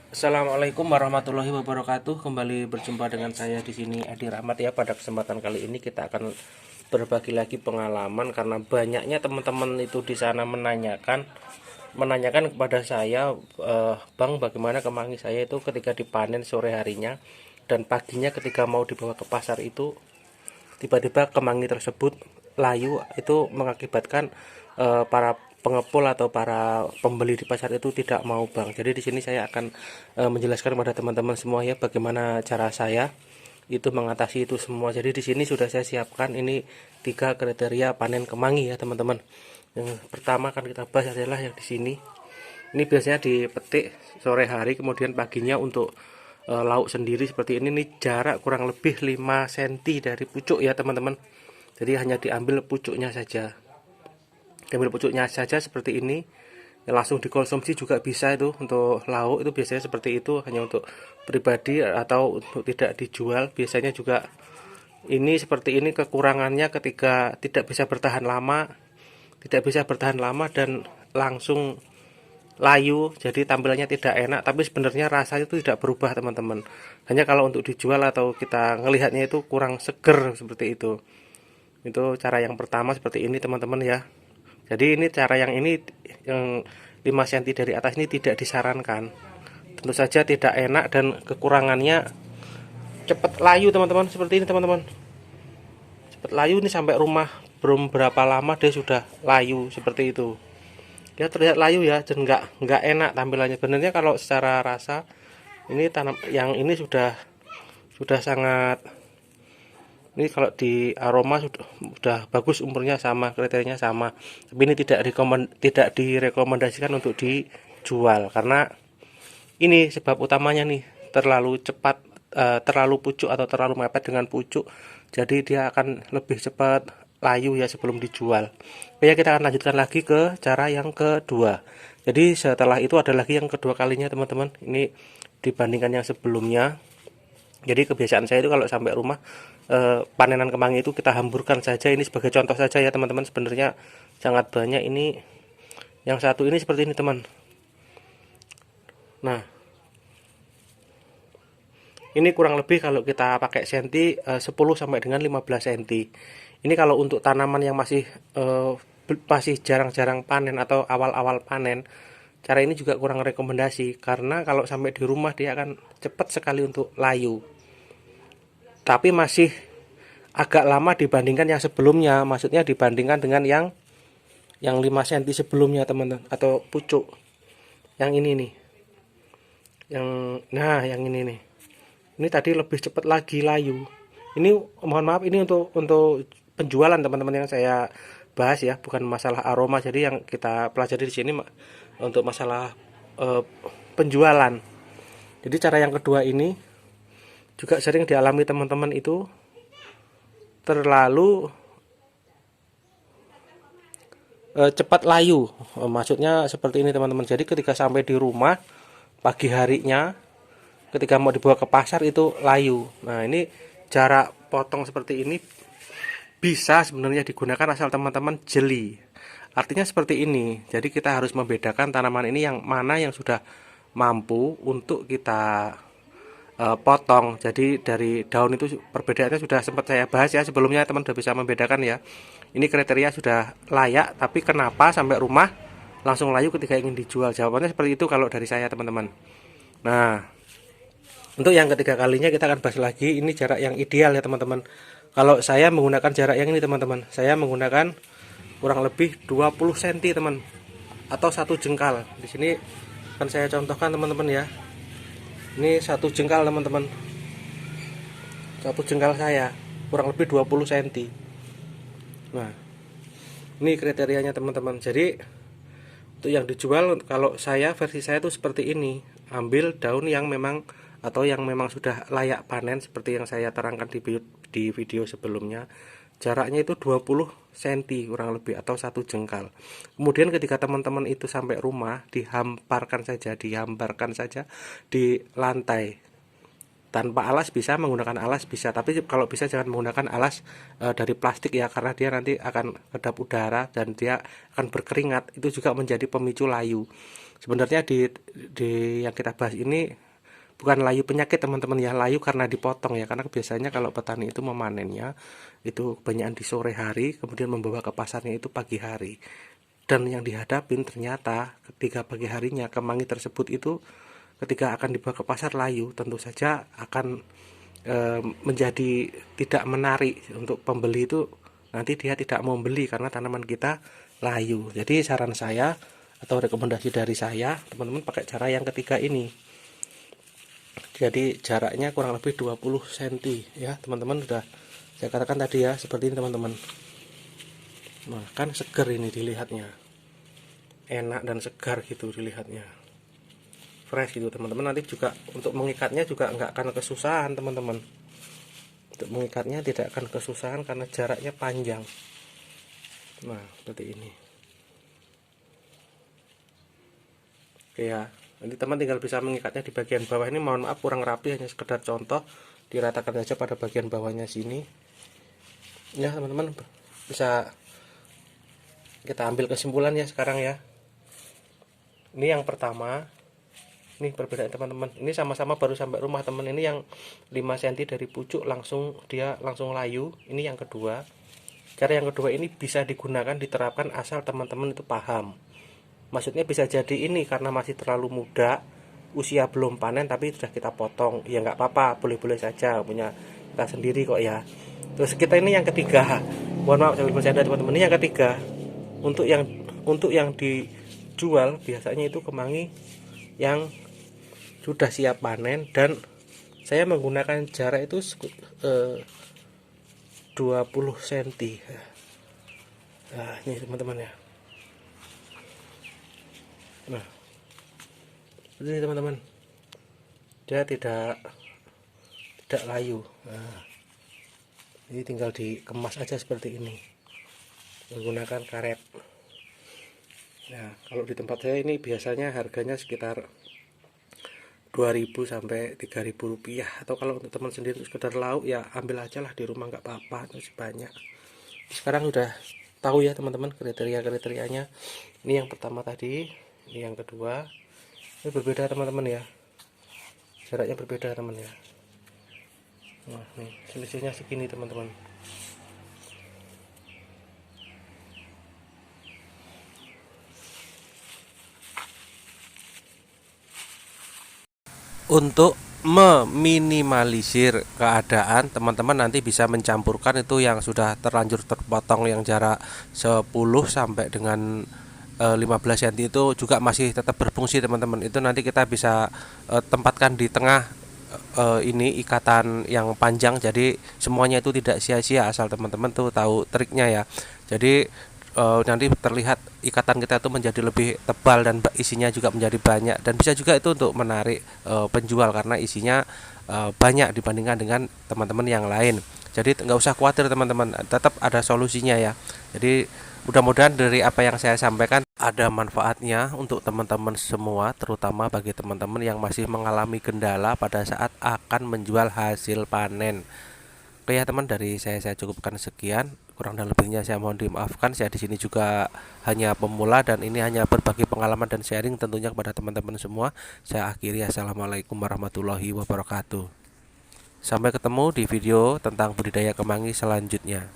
Assalamualaikum warahmatullahi wabarakatuh. Kembali berjumpa dengan saya di sini Edi Rahmat ya. Pada kesempatan kali ini kita akan berbagi lagi pengalaman karena banyaknya teman-teman itu di sana menanyakan kepada saya, Bang, bagaimana kemangi saya itu ketika dipanen sore harinya dan paginya ketika mau dibawa ke pasar itu tiba-tiba kemangi tersebut layu, itu mengakibatkan para pengepul atau para pembeli di pasar itu tidak mau, Bang. Jadi di sini saya akan menjelaskan kepada teman-teman semua ya bagaimana cara saya itu mengatasi itu semua. Jadi di sini sudah saya siapkan ini 3 kriteria panen kemangi ya, teman-teman. Yang pertama akan kita bahas adalah yang di sini. Ini biasanya dipetik sore hari, kemudian paginya untuk lauk sendiri seperti ini. Nih jarak kurang lebih 5 cm dari pucuk ya, teman-teman. Jadi hanya diambil pucuknya saja. Diambil pucuknya saja seperti ini. Ya, langsung dikonsumsi juga bisa itu untuk lauk, itu biasanya seperti itu, hanya untuk pribadi atau untuk tidak dijual. Biasanya juga ini seperti ini kekurangannya ketika tidak bisa bertahan lama dan langsung layu, jadi tampilannya tidak enak, tapi sebenarnya rasanya itu tidak berubah, teman-teman. Hanya kalau untuk dijual atau kita ngelihatnya itu kurang seger seperti itu. Itu cara yang pertama seperti ini, teman-teman ya. Jadi ini cara yang ini, yang 5 cm dari atas ini tidak disarankan. Tentu saja tidak enak dan kekurangannya cepat layu, teman-teman. Seperti ini, teman-teman. Cepat layu, ini sampai rumah belum berapa lama dia sudah layu seperti itu. Dia terlihat layu ya, dan nggak enak tampilannya. Sebenarnya kalau secara rasa ini tanam yang ini sudah sangat, ini kalau di aroma sudah bagus, umurnya sama, kriterianya sama. Tapi ini tidak direkomendasikan untuk dijual karena ini sebab utamanya nih, terlalu cepat, terlalu pucuk atau terlalu mepet dengan pucuk. Jadi dia akan lebih cepat layu ya sebelum dijual. Oke, kita akan lanjutkan lagi ke cara yang kedua. Jadi setelah itu ada lagi yang kedua kalinya, teman-teman. Ini dibandingkan yang sebelumnya. Jadi kebiasaan saya itu kalau sampai rumah, panenan kemangi itu kita hamburkan saja. Ini sebagai contoh saja ya, teman-teman. Sebenarnya sangat banyak. Ini yang satu ini seperti ini, teman. Nah, ini kurang lebih kalau kita pakai senti, 10 sampai dengan 15 senti. Ini kalau untuk tanaman yang masih jarang-jarang panen atau awal-awal panen, cara ini juga kurang rekomendasi karena kalau sampai di rumah dia akan cepat sekali untuk layu. Tapi masih agak lama dibandingkan yang sebelumnya, maksudnya dibandingkan dengan yang 5 cm sebelumnya, teman-teman, atau pucuk. Yang ini nih. Yang ini nih. Ini tadi lebih cepat lagi layu. Ini mohon maaf, ini untuk penjualan, teman-teman, yang saya bahas ya, bukan masalah aroma. Jadi yang kita pelajari di sini untuk masalah eh, penjualan. Jadi cara yang kedua ini juga sering dialami teman-teman, itu terlalu cepat layu. Maksudnya seperti ini, teman-teman. Jadi ketika sampai di rumah pagi harinya, ketika mau dibawa ke pasar itu layu. Nah, ini jarak potong seperti ini bisa sebenarnya digunakan asal teman-teman jeli. Artinya seperti ini. Jadi kita harus membedakan tanaman ini yang mana yang sudah mampu untuk kita potong. Jadi dari daun itu perbedaannya sudah sempat saya bahas ya sebelumnya, teman sudah bisa membedakan ya. Ini kriteria sudah layak, tapi kenapa sampai rumah langsung layu ketika ingin dijual? Jawabannya seperti itu kalau dari saya, teman-teman. Nah, untuk yang ketiga kalinya kita akan bahas lagi ini jarak yang ideal ya, teman-teman. Kalau saya menggunakan jarak yang ini, teman-teman, saya menggunakan kurang lebih 20 cm, teman, atau 1 jengkal. Di sini akan saya contohkan, teman-teman ya. Ini 1 jengkal, teman-teman. 1 jengkal saya kurang lebih 20 cm. Nah, ini kriterianya, teman-teman. Jadi untuk yang dijual, kalau versi saya itu seperti ini. Ambil daun yang memang atau yang memang sudah layak panen seperti yang saya terangkan di video sebelumnya. Jaraknya itu 20 cm kurang lebih atau 1 jengkal. Kemudian ketika teman-teman itu sampai rumah, dihamparkan saja di lantai. Tanpa alas bisa, menggunakan alas bisa, tapi kalau bisa jangan menggunakan alas dari plastik ya, karena dia nanti akan kedap udara dan dia akan berkeringat, itu juga menjadi pemicu layu. Sebenarnya di yang kita bahas ini bukan layu penyakit teman-teman ya, layu karena dipotong ya, karena biasanya kalau petani itu memanennya itu kebanyakan di sore hari, kemudian membawa ke pasarnya itu pagi hari. Dan yang dihadapin ternyata ketika pagi harinya kemangi tersebut itu ketika akan dibawa ke pasar layu, tentu saja akan menjadi tidak menarik untuk pembeli itu, nanti dia tidak mau beli karena tanaman kita layu. Jadi saran saya atau rekomendasi dari saya, teman-teman pakai cara yang ketiga ini. Jadi jaraknya kurang lebih 20 cm ya teman-teman, sudah saya katakan tadi ya, seperti ini teman-teman. Nah kan segar ini dilihatnya, enak dan segar gitu dilihatnya, fresh gitu teman-teman. Nanti juga untuk mengikatnya juga nggak akan kesusahan teman-teman, untuk mengikatnya tidak akan kesusahan karena jaraknya panjang. Nah seperti ini. Oke ya, nanti teman tinggal bisa mengikatnya di bagian bawah ini. Mohon maaf kurang rapi, hanya sekedar contoh, diratakan saja pada bagian bawahnya sini ya teman-teman. Bisa kita ambil kesimpulan ya sekarang ya. Ini yang pertama, ini perbedaan teman-teman, ini sama-sama baru sampai rumah teman. Ini yang 5 cm dari pucuk langsung layu. Ini yang kedua. Cara yang kedua ini bisa digunakan, diterapkan asal teman-teman itu paham. Maksudnya bisa jadi ini karena masih terlalu muda, usia belum panen tapi sudah kita potong, ya nggak apa-apa, boleh-boleh saja, punya kita sendiri kok ya. Terus kita ini yang ketiga, mohon maaf sambil bercanda teman-teman, ini yang ketiga, untuk yang dijual biasanya itu kemangi yang sudah siap panen, dan saya menggunakan jarak itu 20 cm. Nah ini teman-teman ya. Nah ini teman-teman, dia tidak layu. Nah ini tinggal dikemas aja seperti ini menggunakan karet. Nah kalau di tempat saya ini biasanya harganya sekitar 2.000 sampai 3.000 rupiah, atau kalau untuk teman sendiri sekedar lauk ya ambil aja lah di rumah, nggak apa-apa, masih banyak. Sekarang udah tahu ya teman-teman kriteria-kriterianya. Ini yang pertama tadi, ini yang kedua. Ini berbeda teman-teman ya, jaraknya berbeda teman ya. Nah nih selisihnya segini teman-teman. Untuk meminimalisir keadaan, teman-teman nanti bisa mencampurkan itu yang sudah terlanjur terpotong yang jarak 10 sampai dengan 15 cm itu juga masih tetap berfungsi teman-teman. Itu nanti kita bisa tempatkan di tengah ini ikatan yang panjang, jadi semuanya itu tidak sia-sia, asal teman-teman tuh tahu triknya ya. Jadi nanti terlihat ikatan kita itu menjadi lebih tebal dan isinya juga menjadi banyak, dan bisa juga itu untuk menarik penjual karena isinya banyak dibandingkan dengan teman-teman yang lain. Jadi nggak usah khawatir teman-teman, tetap ada solusinya ya. Jadi mudah-mudahan dari apa yang saya sampaikan ada manfaatnya untuk teman-teman semua, terutama bagi teman-teman yang masih mengalami kendala pada saat akan menjual hasil panen. Oke ya teman, dari saya cukupkan sekian. Kurang dan lebihnya saya mohon dimaafkan. Saya di sini juga hanya pemula dan ini hanya berbagi pengalaman dan sharing tentunya kepada teman-teman semua. Saya akhiri, assalamualaikum warahmatullahi wabarakatuh. Sampai ketemu di video tentang budidaya kemangi selanjutnya.